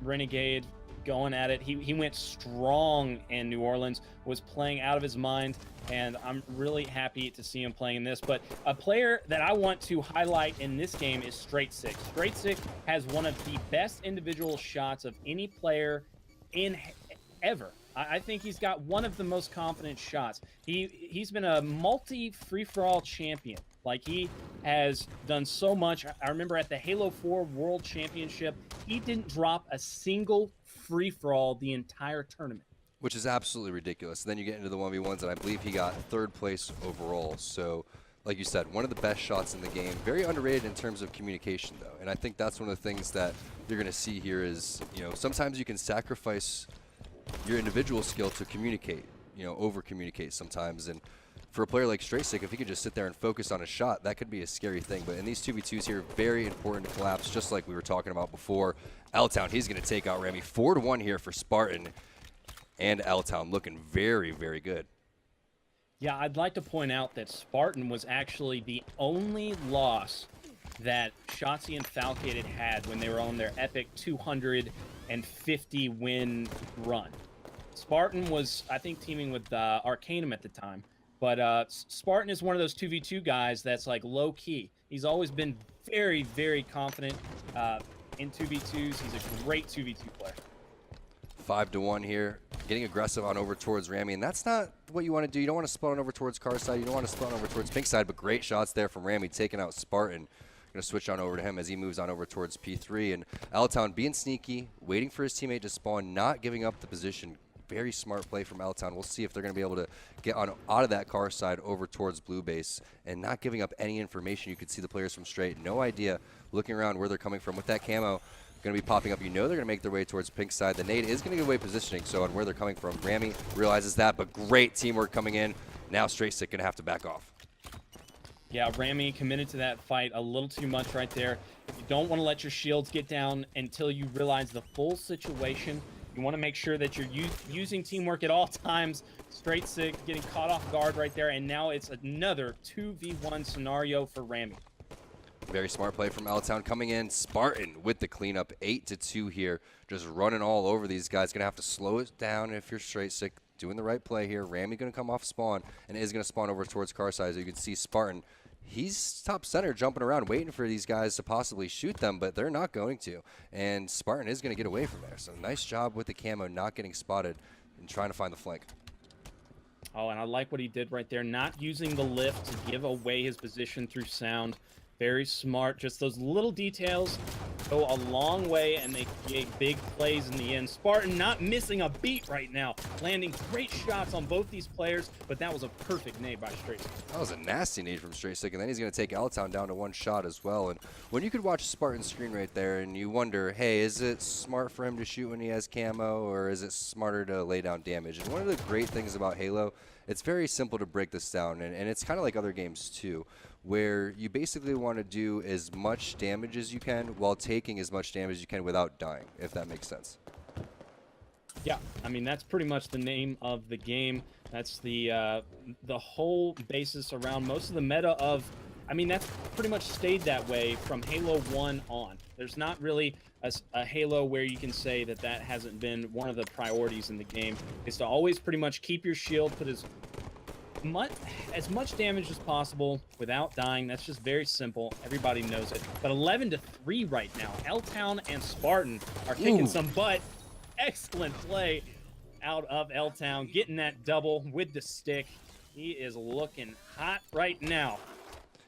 Renegade going at it. He went strong in New Orleans, was playing out of his mind, and I'm really happy to see him playing in this. But a player that I want to highlight in this game is Str8 Sick. Str8 Sick has one of the best individual shots of any player in ever. I think he's got one of the most confident shots. He's been a multi free-for-all champion. Like, he has done so much. I remember at the Halo 4 World Championship, he didn't drop a single free-for-all the entire tournament. Which is absolutely ridiculous. Then you get into the 1v1s, and I believe he got 3rd place overall. So, like you said, one of the best shots in the game. Very underrated in terms of communication, though. And I think that's one of the things that you're going to see here is, you know, sometimes you can sacrifice your individual skill to communicate, you know, over-communicate sometimes. And for a player like Str8 Sick, if he could just sit there and focus on a shot, that could be a scary thing. But in these 2v2s here, very important to collapse, just like we were talking about before. L-Town, he's going to take out Rammy. 4-1 here for Spartan. And L-Town looking very, very good. Yeah, I'd like to point out that Spartan was actually the only loss that Shotzi and Falcated had when they were on their epic 250 win run. Spartan was, I think, teaming with Arcanum at the time. But Spartan is one of those 2v2 guys that's like low-key. He's always been very, very confident in 2v2s. He's a great 2v2 player. 5-1 here, getting aggressive on over towards Rammy, and that's not what you want to do. You don't want to split on over towards car side. You don't want to split on over towards pink side, but great shots there from Rammy, taking out Spartan. Going to switch on over to him as he moves on over towards P3. And L-Town being sneaky, waiting for his teammate to spawn, not giving up the position. Very smart play from L-Town. We'll see if they're going to be able to get on out of that car side over towards blue base and not giving up any information. You could see the players from Str8, no idea, looking around where they're coming from with that camo. Going to be popping up. You know they're going to make their way towards pink side. The nade is going to give away positioning, so on where they're coming from. Rammy realizes that, but great teamwork coming in. Now Str8 Sick going to have to back off. Yeah, Rammy committed to that fight a little too much right there. You don't want to let your shields get down until you realize the full situation. You want to make sure that you're using teamwork at all times. Str8 Sick getting caught off guard right there, and now it's another 2v1 scenario for Rammy. Very smart play from L-Town coming in. Spartan with the cleanup, 8-2 here. Just running all over these guys. Going to have to slow it down if you're Str8 Sick. Doing the right play here. Rammy going to come off spawn and is going to spawn over towards car side. You can see Spartan. He's top center jumping around waiting for these guys to possibly shoot them, but they're not going to. And Spartan is going to get away from there. So nice job with the camo, not getting spotted and trying to find the flank. Oh, and I like what he did right there. Not using the lift to give away his position through sound. Very smart. Just those little details go a long way, and they create big plays in the end. Spartan not missing a beat right now. Landing great shots on both these players, but that was a perfect nade by Str8 Sick. That was a nasty nade from Str8 Sick, and then he's going to take L-Town down to 1 shot as well. And when you could watch Spartan's screen right there and you wonder, hey, is it smart for him to shoot when he has camo, or is it smarter to lay down damage? And one of the great things about Halo, it's very simple to break this down, and it's kind of like other games too, where you basically want to do as much damage as you can while taking as much damage as you can without dying, if that makes sense. Yeah, I mean, that's pretty much the name of the game. That's the whole basis around most of the meta of, I mean, that's pretty much stayed that way from Halo 1 on. There's not really a Halo where you can say that that hasn't been one of the priorities in the game. Is to always pretty much keep your shield, put as much damage as possible without dying. That's just very simple. Everybody knows it. But 11-3 right now. L-Town and Spartan are kicking some butt. Excellent play out of L-Town, getting that double with the stick. He is looking hot right now.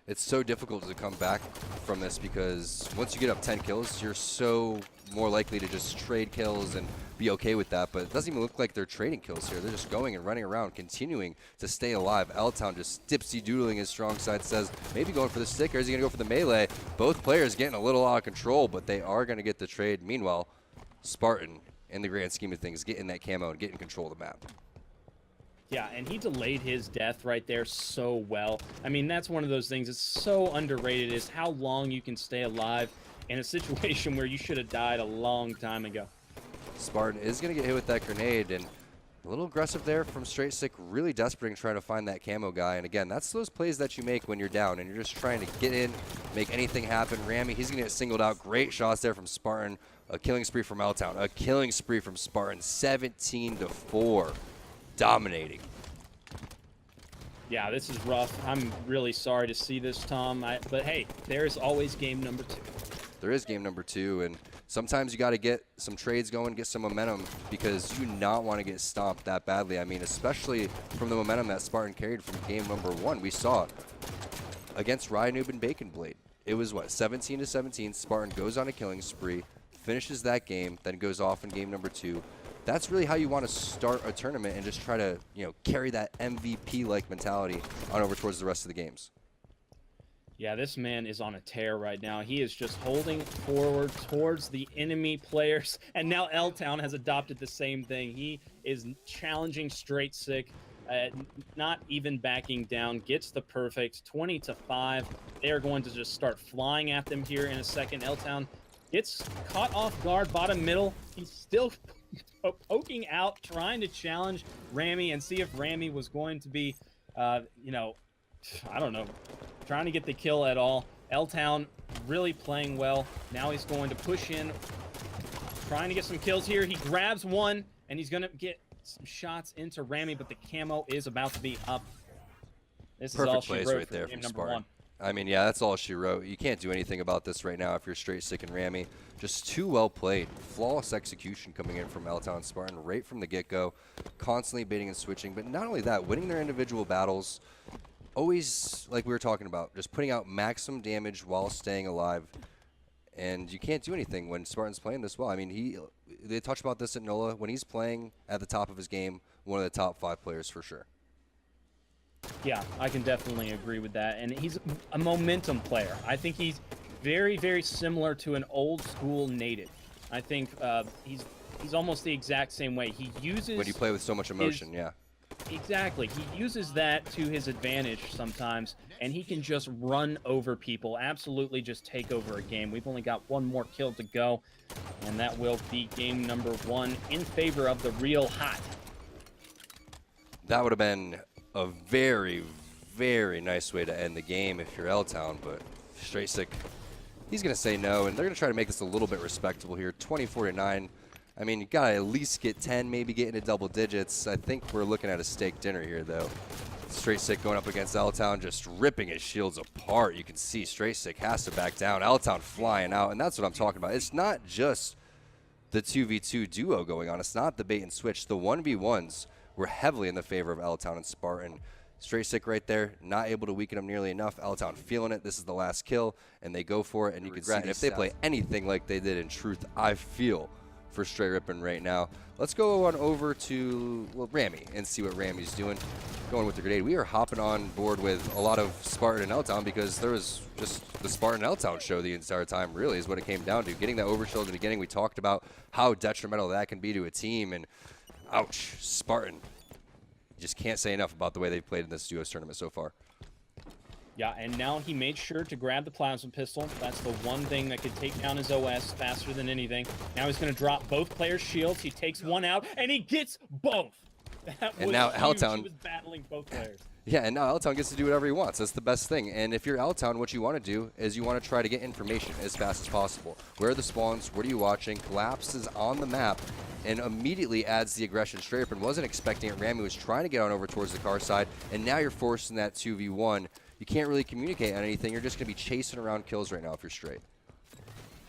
It's so difficult to come back from this because once you get up 10 kills, you're so more likely to just trade kills and be okay with that. But it doesn't even look like they're trading kills here. They're just going and running around, continuing to stay alive. L-Town just dipsy-doodling his strong side, says maybe going for the stick, or is he going to go for the melee? Both players getting a little out of control, but they are going to get the trade. Meanwhile, Spartan, in the grand scheme of things, getting that camo and getting control of the map. Yeah, and he delayed his death right there so well. I mean, that's one of those things that's so underrated, is how long you can stay alive in a situation where you should have died a long time ago. Spartan is going to get hit with that grenade, and a little aggressive there from Str8 Sick, really desperate in trying to find that camo guy. And again, that's those plays that you make when you're down and you're just trying to get in, make anything happen. Rammy, he's going to get singled out. Great shots there from Spartan. A killing spree from L-Town. A killing spree from Spartan. 17-4. Dominating. Yeah, this is rough. I'm really sorry to see this, Tom. But hey, there's always game number 2. There is game number 2, and sometimes you got to get some trades going, get some momentum, because you do not want to get stomped that badly. I mean, especially from the momentum that Spartan carried from game number 1. We saw against Ryanoob and Bacon Blade. It was, what, 17-17. Spartan goes on a killing spree, finishes that game, then goes off in game number 2. That's really how you want to start a tournament and just try to, carry that MVP-like mentality on over towards the rest of the games. Yeah, this man is on a tear right now. He is just holding forward towards the enemy players, and now L-Town has adopted the same thing. He is challenging Str8 Sick, not even backing down, gets the perfect 20-5. They are going to just start flying at them here in a second. L-Town gets caught off guard, bottom middle. He's still poking out, trying to challenge Rammy and see if Rammy was going to be, I don't know, trying to get the kill at all. L-Town really playing well. Now he's going to push in, trying to get some kills here. He grabs one, and he's going to get some shots into Rammy, but the camo is about to be up. This Perfect is all she plays wrote right for there game from number Spartan. 1. I mean, yeah, that's all she wrote. You can't do anything about this right now if you're Str8 Sick and Rammy. Just too well played. Flawless execution coming in from L-Town Spartan right from the get-go. Constantly baiting and switching. But not only that, winning their individual battles. Always, like we were talking about, just putting out maximum damage while staying alive. And you can't do anything when Spartan's playing this well. I mean, they talked about this at NOLA. When he's playing at the top of his game, one of the top 5 players for sure. Yeah, I can definitely agree with that. And he's a momentum player. I think he's very, very similar to an old school native. I think he's almost the exact same way. He uses... When you play with so much emotion, yeah. Exactly. He uses that to his advantage sometimes, and he can just run over people, absolutely just take over a game. We've only got one more kill to go, and that will be game number 1 in favor of the Real Hot. That would have been a very, very nice way to end the game if you're L-Town, but Str8 Sick, he's going to say no, and they're going to try to make this a little bit respectable here. 24-9. I mean, you got to at least get 10, maybe get into double digits. I think we're looking at a steak dinner here, though. Str8 Sick going up against L-Town, just ripping his shields apart. You can see Str8 Sick has to back down. L-Town flying out, and that's what I'm talking about. It's not just the 2v2 duo going on. It's not the bait and switch. The 1v1s were heavily in the favor of L-Town and Spartan. Str8 Sick right there, not able to weaken him nearly enough. L-Town feeling it. This is the last kill, and they go for it, and you can see if they play anything like they did in Truth, I feel for Str8 Rippin' right now. Let's go on over to, Rammy and see what Rammy's doing. Going with the grenade. We are hopping on board with a lot of Spartan and L-Town because there was just the Spartan L-Town show the entire time, really, is what it came down to. Getting that overshield in the beginning, we talked about how detrimental that can be to a team, and ouch, Spartan. You just can't say enough about the way they've played in this duos tournament so far. Yeah, and now he made sure to grab the plasma pistol. That's the one thing that could take down his OS faster than anything. Now he's going to drop both players' shields. He takes one out, and he gets both. That was now huge. L-Town, he was battling both players. Yeah, and now L-Town gets to do whatever he wants. That's the best thing. And if you're L-Town, what you want to do is you want to try to get information as fast as possible. Where are the spawns? What are you watching? Collapses on the map and immediately adds the aggression. Straight up and wasn't expecting it. Rammy was trying to get on over towards the car side, and now you're forced in that 2v1. You can't really communicate on anything. You're just going to be chasing around kills right now if you're Str8.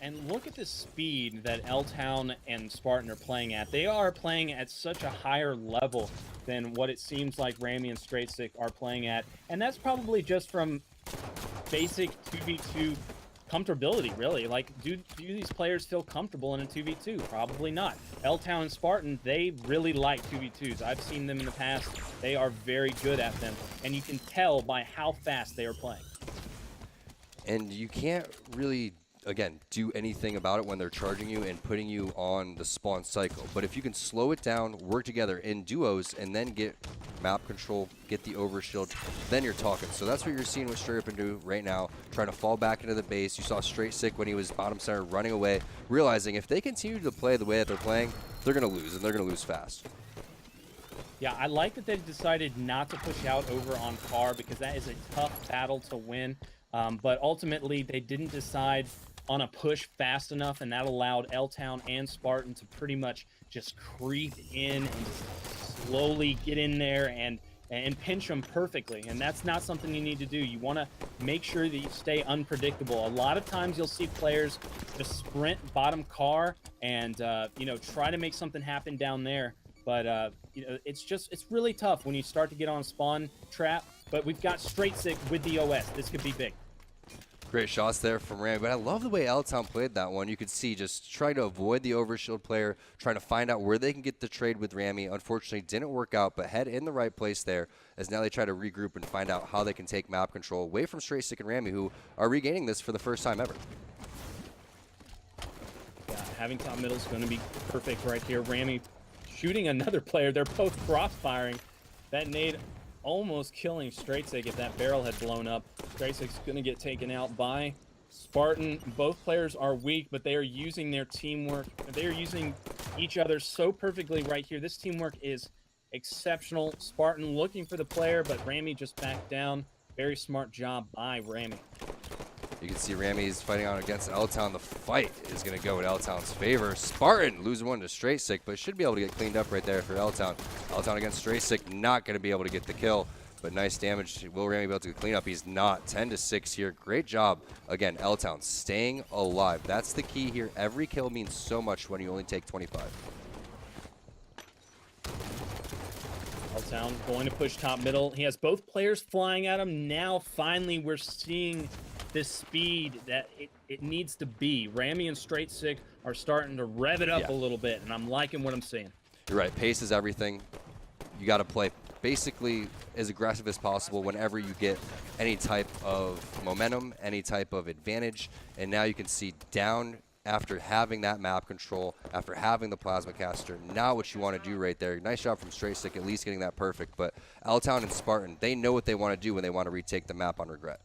And look at the speed that L-Town and Spartan are playing at. They are playing at such a higher level than what it seems like Rammy and Str8 Sick are playing at. And that's probably just from basic 2v2 comfortability, really. Like, do these players feel comfortable in a 2v2? Probably not. L-Town and Spartan, they really like 2v2s. I've seen them in the past. They are very good at them. And you can tell by how fast they are playing. And you can't really, again, do anything about it when they're charging you and putting you on the spawn cycle. But if you can slow it down, work together in duos, and then get map control, get the overshield, then you're talking. So that's what you're seeing with Str8 Rippin' do right now, trying to fall back into the base. You saw Str8 Sick when he was bottom center running away, realizing if they continue to play the way that they're playing, they're going to lose, and they're going to lose fast. Yeah, I like that they decided not to push out over on car because that is a tough battle to win. But ultimately, they didn't decide on a push fast enough, and that allowed L-Town and Spartan to pretty much just creep in and just slowly get in there and pinch them perfectly. And that's not something you need to do. You want to make sure that you stay unpredictable. A lot of times you'll see players just sprint bottom car and you know, try to make something happen down there. But you know, it's really tough when you start to get on a spawn trap. But we've got Str8 Sick with the OS. This could be big. Great shots there from Rammy, but I love the way L-Town played that one. You could see just trying to avoid the overshield player, trying to find out where they can get the trade with Rammy. Unfortunately, didn't work out, but head in the right place there as now they try to regroup and find out how they can take map control away from Str8 Sick and Rammy, who are regaining this for the first time ever. Yeah, having top middle is going to be perfect right here. Rammy shooting another player. They're both cross-firing. That nade almost killing Str8 Sick if that barrel had blown up. Str8 Sick's going to get taken out by Spartan. Both players are weak, but they are using their teamwork. They are using each other so perfectly right here. This teamwork is exceptional. Spartan looking for the player, but Rammy just backed down. Very smart job by Rammy. You can see Rammy's fighting on against L-Town. The fight is going to go in L-Town's favor. Spartan losing one to Str8 Sick, but should be able to get cleaned up right there for L-Town. L-Town against Str8 Sick, not going to be able to get the kill, but nice damage. Will Rammy be able to get clean up? He's not. 10-6 here. Great job. Again, L-Town staying alive. That's the key here. Every kill means so much when you only take 25. L-Town going to push top middle. He has both players flying at him. Now, finally, we're seeing the speed that it needs to be. Rammy and Str8 Sick are starting to rev it up a little bit, and I'm liking what I'm seeing. You're right. Pace is everything. You got to play basically as aggressive as possible whenever you get any type of momentum, any type of advantage. And now you can see down after having that map control, after having the plasma caster, now what you want to do right there. Nice job from Str8 Sick, at least getting that perfect. But L-Town and Spartan, they know what they want to do when they want to retake the map on regret.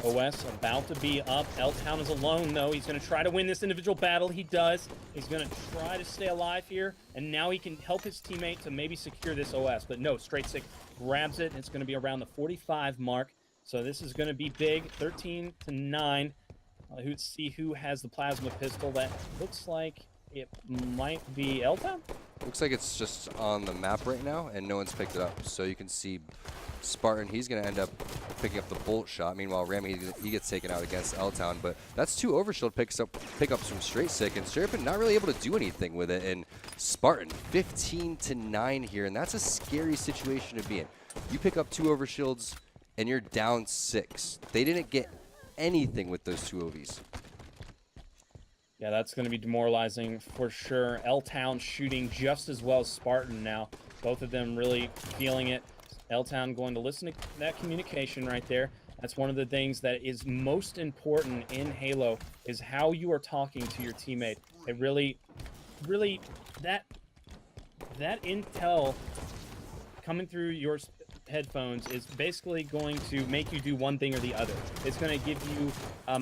OS about to be up. L-Town is alone, though. He's going to try to win this individual battle. He does. He's going to try to stay alive here, and now he can help his teammate to maybe secure this OS. But no, Str8 Sick grabs it. It's going to be around the 45 mark. So this is going to be big, 13-9. Let's see who has the plasma pistol. That looks like it might be L-Town. Looks like it's just on the map right now, and no one's picked it up. So you can see Spartan, he's going to end up picking up the bolt shot. Meanwhile, Rammy, he gets taken out against L-Town. But that's two overshield pickups from Str8 Sick, and Str8 not really able to do anything with it. And Spartan, 15-9 here, and that's a scary situation to be in. You pick up two overshields, and you're down 6. They didn't get anything with those two OVs. Yeah, that's going to be demoralizing for sure. L-Town shooting just as well as Spartan now. Both of them really feeling it. L-Town going to listen to that communication right there. That's one of the things that is most important in Halo, is how you are talking to your teammate. It really, that intel coming through your headphones is basically going to make you do one thing or the other. It's going to give you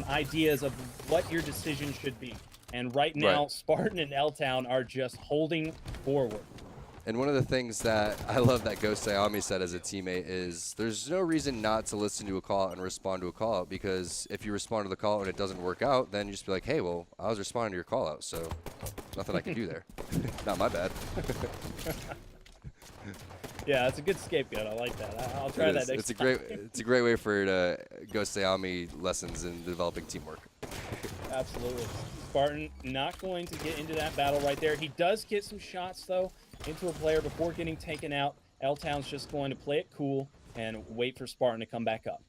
ideas of what your decision should be. And right now, Spartan and L-Town are just holding forward. And one of the things that I love that Ghost Ayami said as a teammate is there's no reason not to listen to a call out and respond to a call out, because if you respond to the call out and it doesn't work out, then you just be like, hey, well, I was responding to your call out, so nothing I can do there. Not my bad. Yeah, that's a good scapegoat. I like that. I'll try that next time. It's a great way for Ghost Ayami lessons in developing teamwork. Absolutely. Spartan not going to get into that battle right there. He does get some shots, though, into a player before getting taken out. L-Town's just going to play it cool and wait for Spartan to come back up.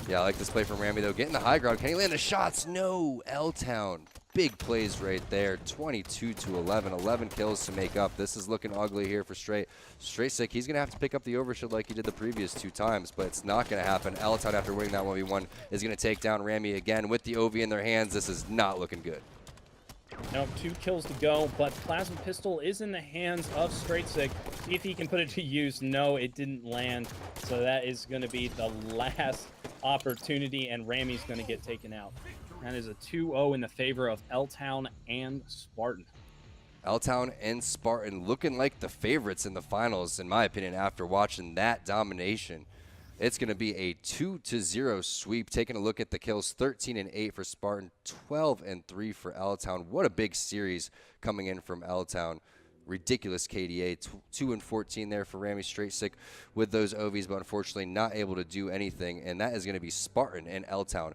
Yeah, I like this play from Rammy, though. Getting the high ground. Can he land the shots? No. L-Town. Big plays right there. 22-11. 11 kills to make up. This is looking ugly here for Str8 Sick. He's going to have to pick up the overshield like he did the previous 2 times, but it's not going to happen. L-Town, after winning that 1v1, is going to take down Rammy again with the OV in their hands. This is not looking good. Now 2 kills to go, but Plasma Pistol is in the hands of Str8 Sick. See if he can put it to use. No, it didn't land. So that is going to be the last opportunity, and Rammy's going to get taken out. That is a 2-0 in the favor of L-Town and Spartan. L-Town and Spartan looking like the favorites in the finals, in my opinion, after watching that domination. It's going to be a 2-0 sweep. Taking a look at the kills, 13-8 for Spartan, 12-3 for L-Town. What a big series coming in from L-Town. Ridiculous KDA, 2-14 there for Rammy Str8 Sick with those OVs, but unfortunately not able to do anything. And that is going to be Spartan and L-Town